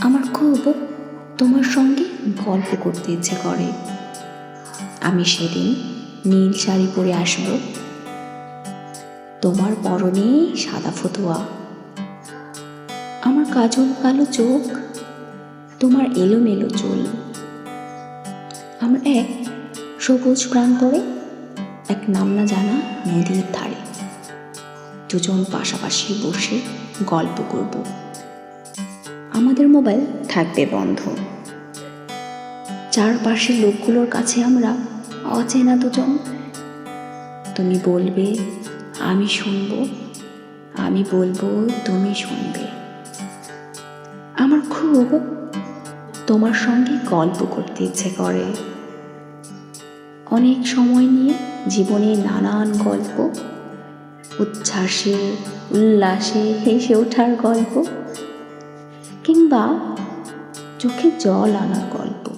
আমার খুব তোমার সঙ্গে গল্প করতে ইচ্ছে করে। আমি সেদিন নীল শাড়ি পরে আসব, তোমার পরনে সাদা ফতুয়া, আমার কাজল কালো চোখ, তোমার এলোমেলো চুল। আমরা এক সবুজ প্রান্তরে, এক নাম না জানা নদীর ধারে দুজন পাশাপাশি বসে গল্প করব। আমাদের মোবাইল থাকবে বন্ধ, চারপাশের লোকগুলোর কাছে আমরা অচেনা দুজন। তুমি বলবে আমি শুনবো, আমি বলবো তুমি শুনবে। আমার খুব তোমার সঙ্গে গল্প করতে ইচ্ছে করে, অনেক সময় নিয়ে জীবনের নানান গল্প, উচ্ছ্বাসে উল্লাসে হেসে ওঠার গল্প, কিংবা চোখে জল আনার গল্প।